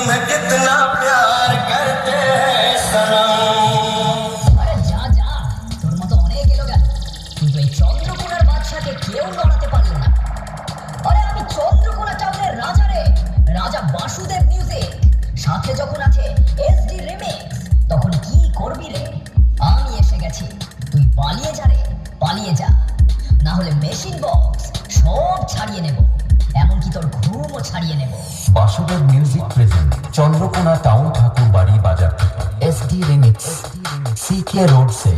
तुम्हें कितना प्यार करते हैं सनम। আরে যা যা, তোর মতো অনেক এলো গেল, কিন্তু এই চন্দ্রকোনার বাদশাকে কেউ লড়াতে পারলো না। আরে আমি চন্দ্রকোনা টাউনের রাজা রে, রাজা বাসুদেব মিউজিক। সাথে যখন আছে এসডি রিমিক্স, তখন কি করবি রে? আমি এসে গেছি, তুই পালিয়ে যা রে, পালিয়ে যা, না হলে মেশিন বক্স সব ছাড়িয়ে নেব, এমনকি তোর ঘুমও ছাড়িয়ে নেব। Basudev music present Chandrakona town ঠাকুর বাড়ি বাজার এসডি রিমিক্স সিকে রোড সে।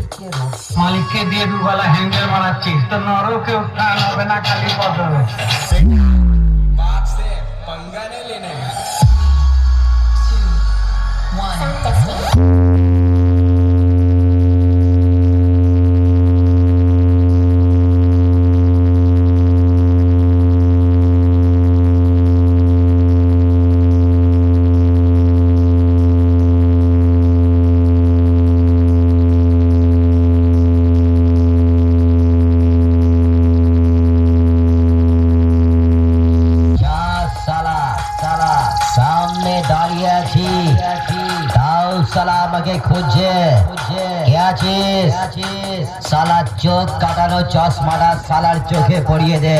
মালিককে দিয়ে দুবেলা হ্যান্ডেল মারাচ্ছিস, তো নরকে উত্থান হবে না, খালি পদ হবে। बाप से पंगा नहीं लेने का। সামনে দাঁড়িয়ে আছি, তাও শালা আমাকে খুঁজছে। কে আছিস? শালা চোখ কাটানো চশমাটা শালার চোখে পরিয়ে দে,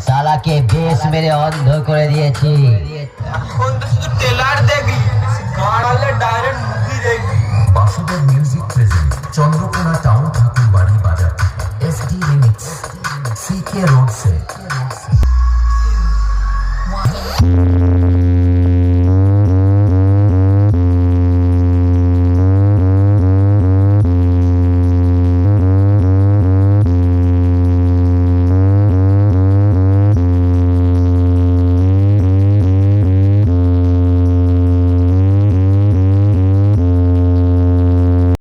শালাকে বেশ মেরে অন্ধ করে দিয়েছি। এখন তো শুধু টেলার দেখবি, গাড়ালে ডাইরেক্ট মুভি দেখবি। Basudev music present Chandrakona town ঠাকুর বাড়ি